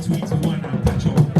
0321 and catch up.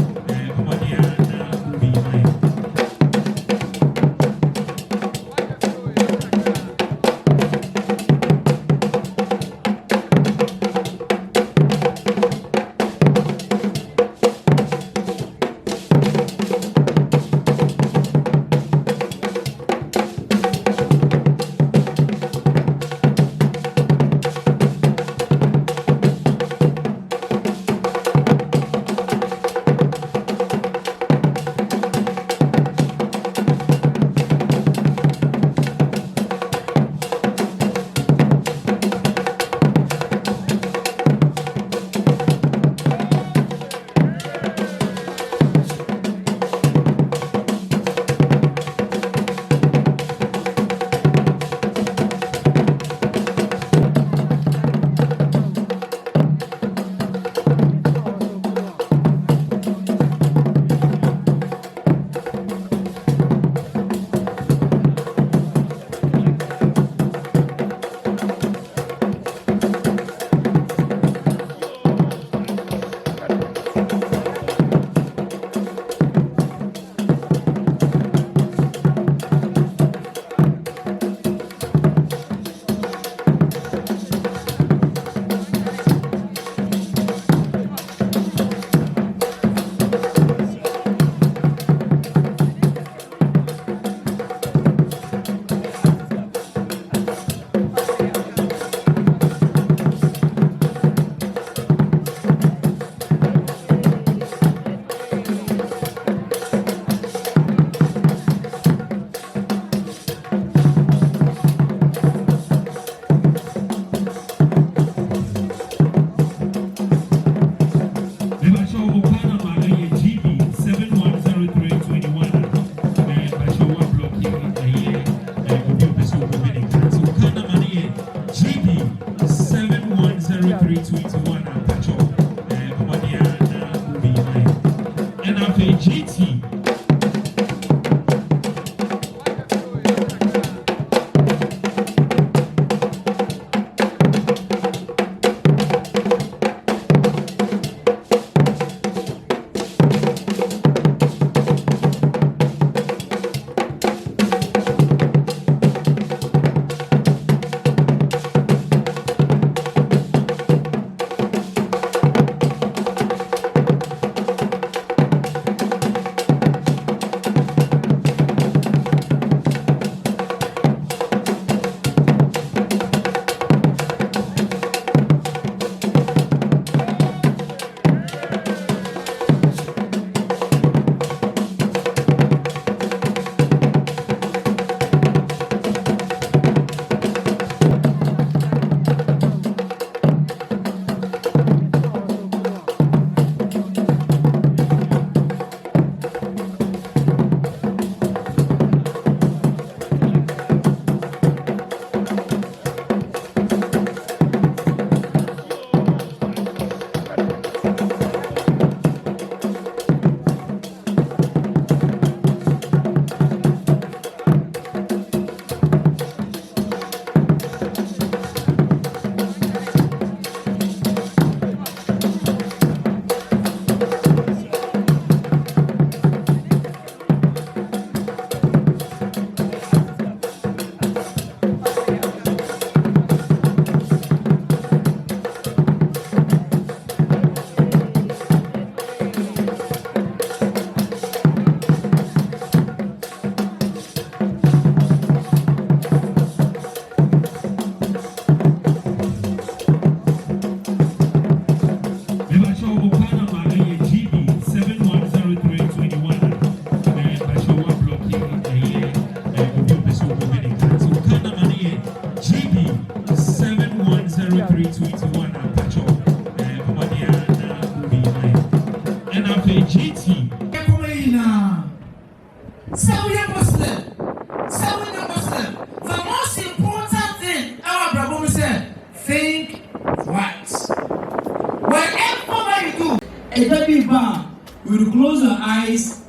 Will be mine. You will close your eyes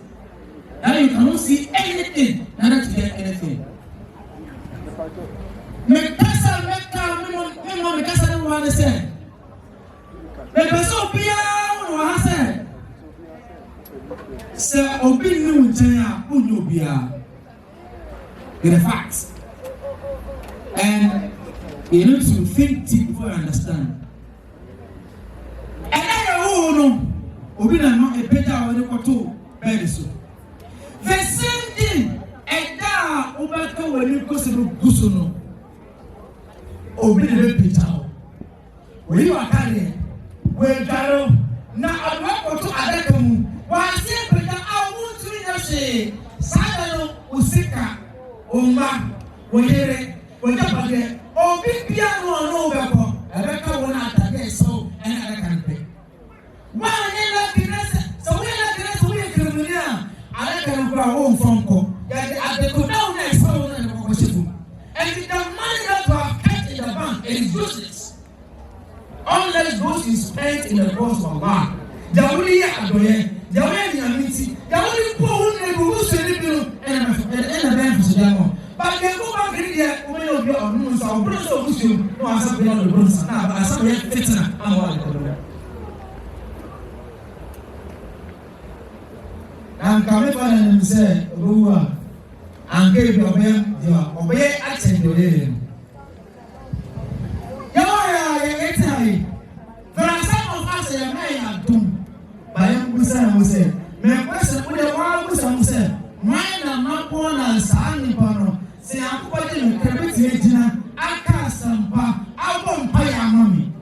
and you cannot see anything, not to get anything. Me Sir, obi new China, Unubia. In fact. And you need to think deep before you understand. And I know, obi na a better way to very soon. The same thing, and now, Obaka when you go to Gusuno. Obi the better. When you are carrying, when Garo, now I want to Adakamu. Why say, but I want to say, Sadano, Usika, Oma, Where, Where, oh, big piano, no, Rebecca won out again, so, and I can pay. Why, so we're not going to be a criminal. I can go home from Co. At the Kodao next, so, and the money that we have kept in the bank is useless. Unless those is spent in the cause of Allah. The only Adoye, the only Yamiti, the only poor who celebrate and a man for Sudan. But they go back in there, women of your own, so Bruce of Muslim, who has something on the Bruce, now, as some yet fits and one. And come and say, Rua, and gave your man your obey accent to him. There are some of us that may have done by Musa Muse. My question would have one Musa Muse. Mine and my born and Sani Pano. Say, I'm putting a credit. I can't sampa. I won't pay our mommy.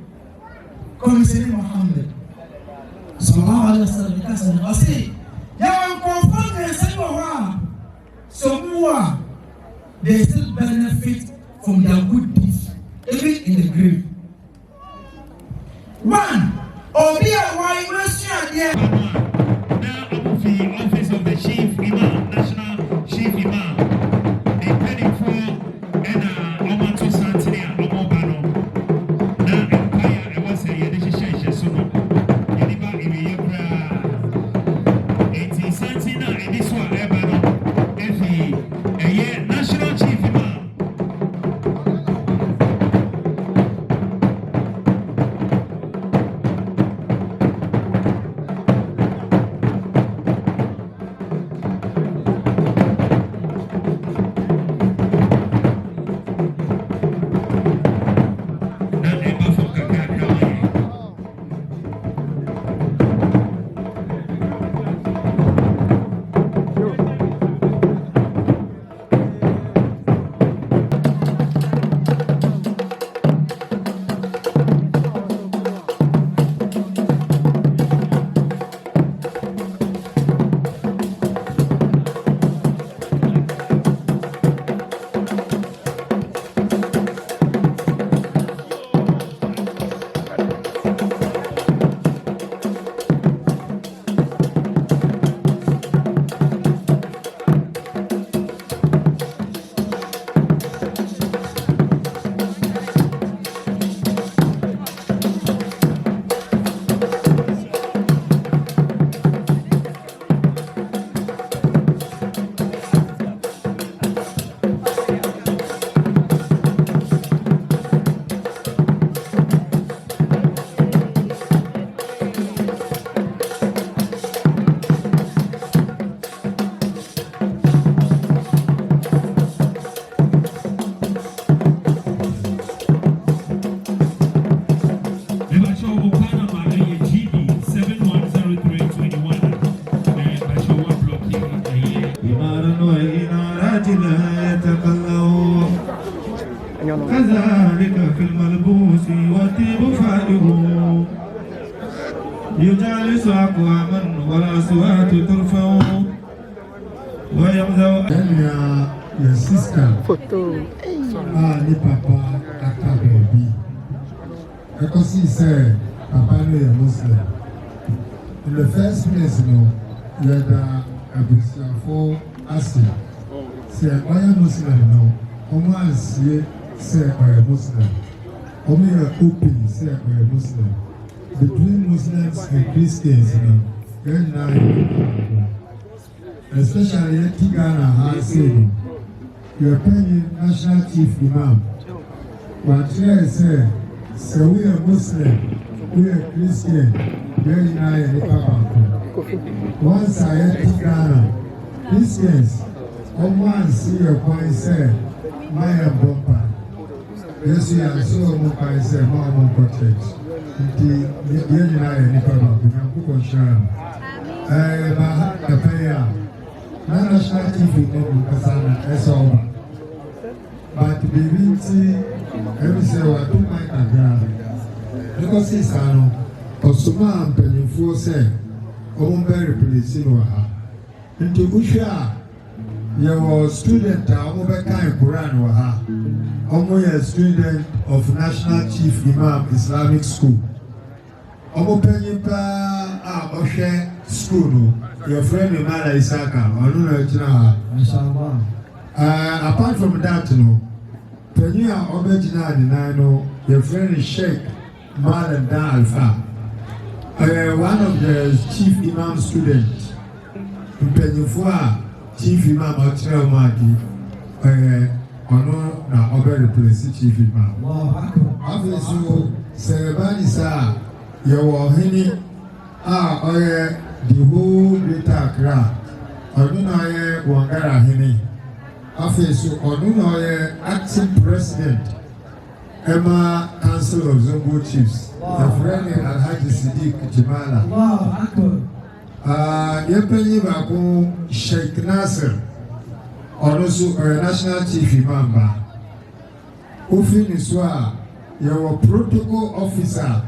Commissioner Mohammed. So, how I said, because I say, Yawan confirmed and said, so who are they still benefit from their good deeds, even in the grave. One, Obia, why was there? Now, the office of the Chief Imam, National Chief Imam, the penny for and Omanto Santinia, Omobano. Now, Empire, I was a Yadisha Suno, Yadiba, Ibiabra, 18 Santina, and this one, Ebano, Effie, a year National Chief Imam. كذلك في الملبوس والطيب فائه يجالس أقواما والأصوات ترفع ويمزو your sister ni papa aka baby because he said papa no a Muslim in the first place you had abusiafo asi say why Muslim no omo asie say a Muslim omo ya open say a Muslim between Muslims and Christians especially in Ghana, I say, your opinion, National Chief Imam. What I say we are Muslim, we are Christian, very nice, once I enter Ghana, this years, one see a point say, my bumper. Yes, you are so much say, Mamma Cottage. The United Nicola, the Kuko the payer. National TV in Kasana, as over. But the beauty, every say, what do my agree? Because it's an Osuma and Pennyfo say, very place in Waha. Into Usha, your student, Omobeka in Quran Waha. Omo a student of National Chief Imam Islamic School. Omo Pennypa, Oshe School. Your friend Imala Isaka, apart from that, when you are original, your friend is Sheikh Malam Da Alpha, one of the chief imam students in Penifua, chief imam Otrel Maki, na over the place, chief imam. Obviously, Serebani sa, your henny, the whole Greater Accra, Odunoye Wangara Hini, Afesu Odunoye acting president, Emma Council of Zongo Chiefs, the friend Alhaji Jimala. Yepeni Baku Sheikh Nasser, also a national chief imam. Ufiniswa, your protocol officer,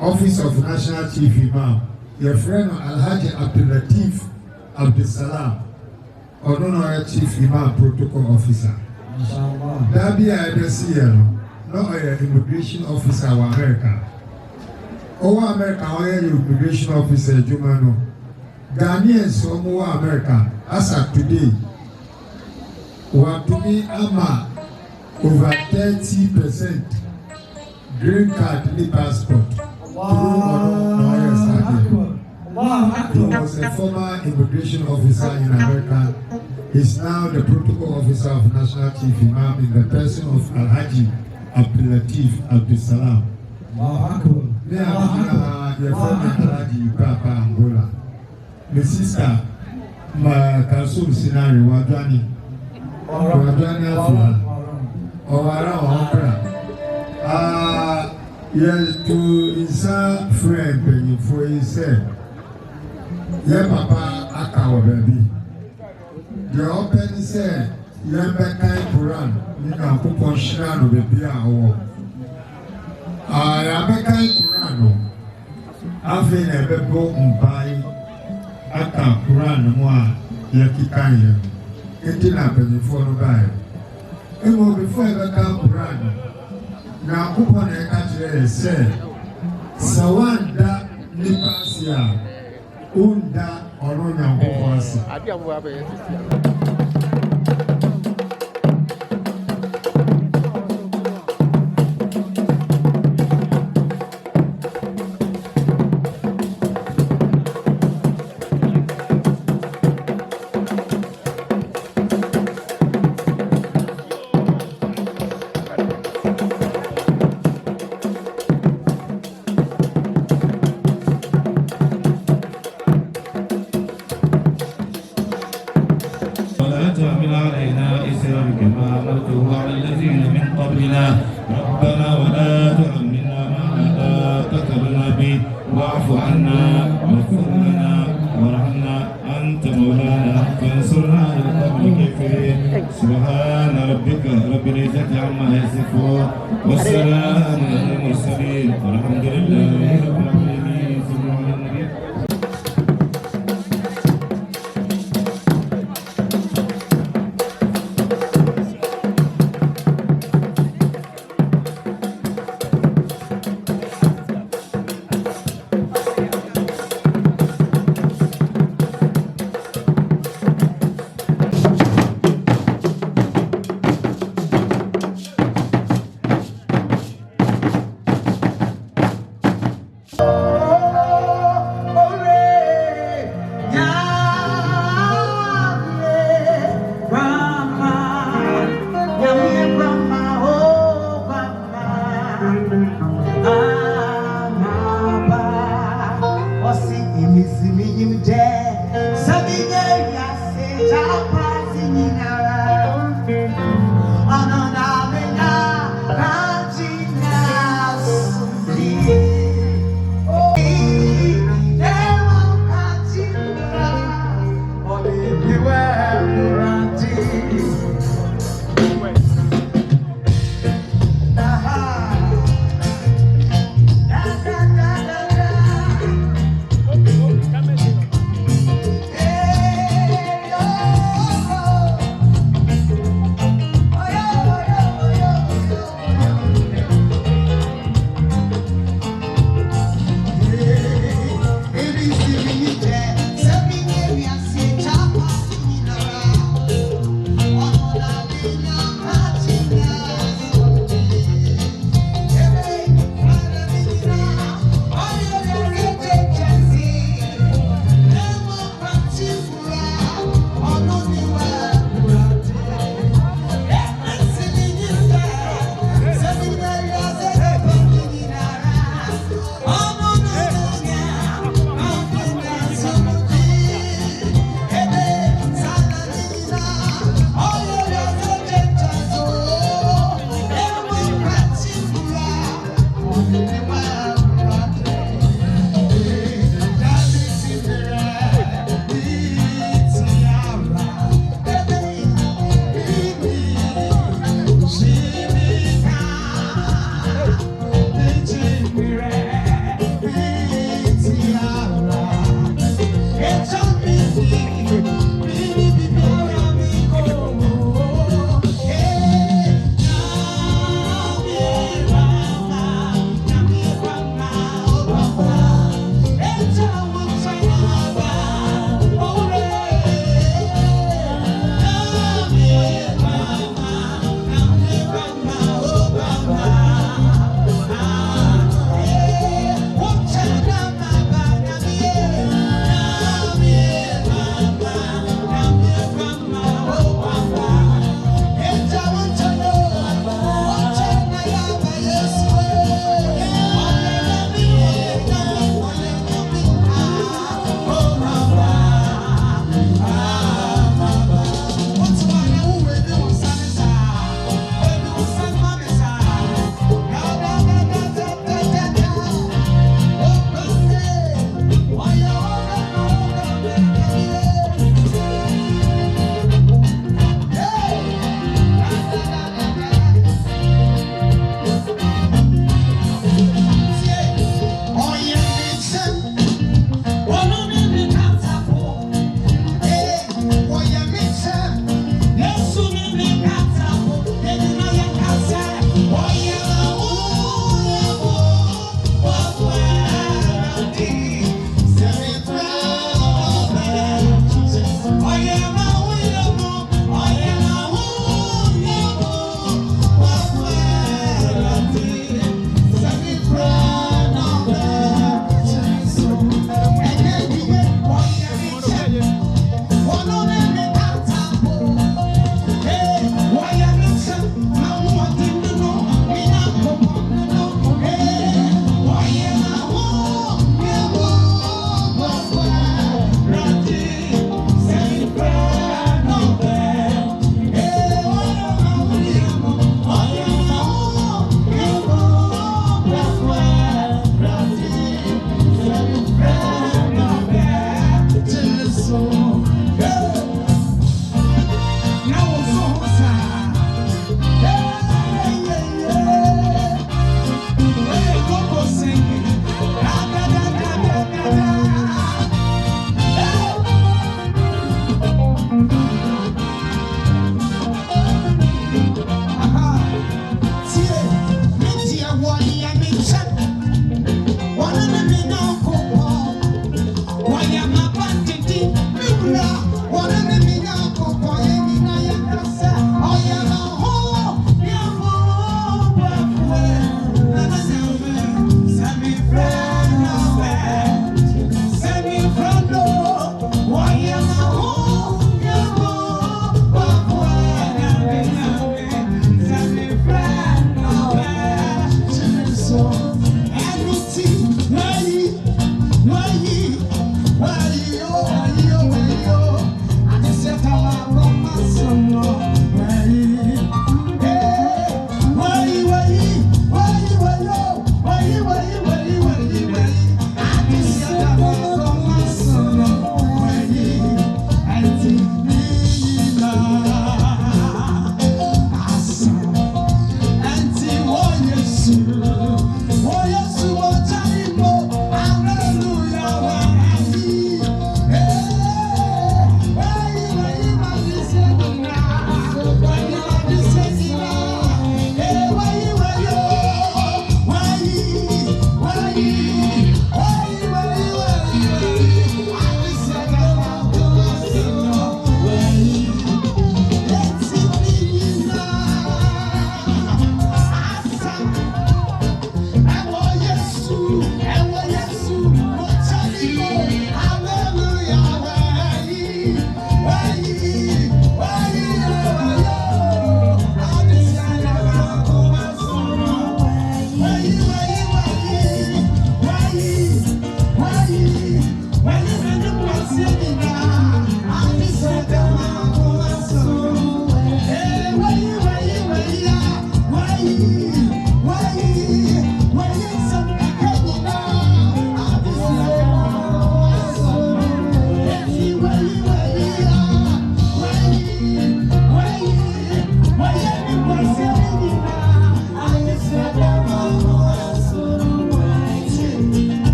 Office of National Chief Imam. Your friend Alhaji Abdulatif Abdusalam, Honorary Chief Imam Protocol Officer. That be not an immigration officer of America. Over America, immigration officer, Jumano. Ghanaians from America, as of today, want to be over 30% green card in passport. He was a former immigration officer in America. He's now the protocol officer of National Chief Imam in the person of Alhaji Abdulatif Abdusalam. They are your friend Alhaji Papa Angola. The sister, my Kasum Sinari, Wadani Afua, Owara Ompra. Yes, to insert friend, when you say, yeah, Papa, Akawa baby. The open say, yeah, Bekai Quran, you can put on Shrano, baby. I am Bekai Quran. I've been a bebo by Aka Quran, moi, Yakikaya. It didn't happen before the Bible. It will before Bekai Quran. Now, upon a country said, Sawanda Nipasia, Unda Oronya Boasi. ربنا ولا تحملنا ما لا طاقة به واعف عنا واغفر لنا وارحمنا أنت مولانا فانصرنا على القوم الكافرين سبحان ربك رب العزة عما يصفون والسلام على المرسلين والحمد لله رب العالمين. صلوا على النبي. Amaba, osi imisimi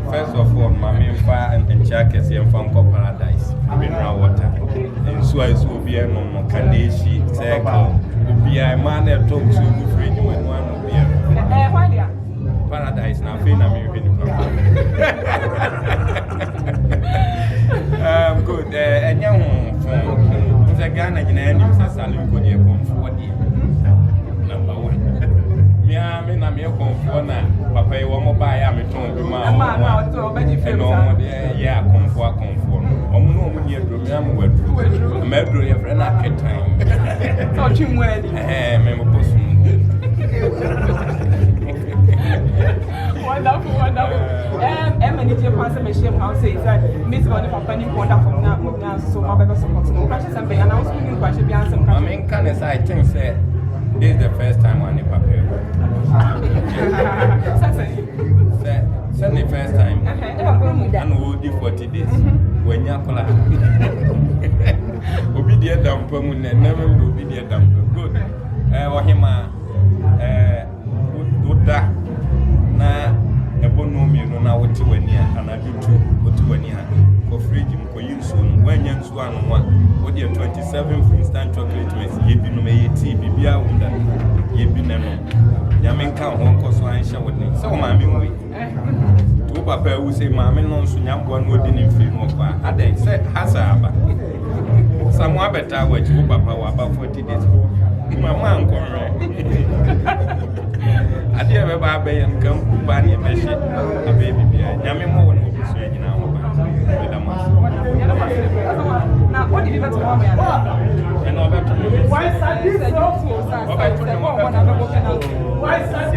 First of all, my main fire and jackets and from paradise. Mineral water. And so I will be a normal Kadeshi, circle. Will be a man that talks to you free when one will be a paradise. Now, Fina, I'm good. And young from the Ghana in any salon could you come for number one. I'm a conformer. Papa, you want to buy a meton. Yeah, comfort. I'm no near the Medro, your friend at time. Thought you were wonderful. Emma, if you pass a machine house, says that Miss Bonnie Company wonderful now, so my baby supports no crashes and being announced in question beyond some. I mean, can I think, say, this is the first time on the paper. Send the first time. And we'll do 40 days. When you're obedient dump, never will be the dump. Good. Wahima, Buddha, na a bonomi, no, now what you and I do too, what you and for freedom for you soon. When young swan one, what your 27th instant chocolate was, ye be no may tea, be out that ye be never. Yamin count home cause I shall with me. So, mammy, we. To Papa who say, Mammy, no, so young one wouldn't in film of I then said, Hazaba. Somewhere better, what you, Papa, about 40 days. My mom come I did ever buy and come to buy a baby. Yammy more will be swaying now. Now, what did you do to mommy? Why is that? Why is that?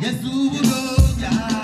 Yes,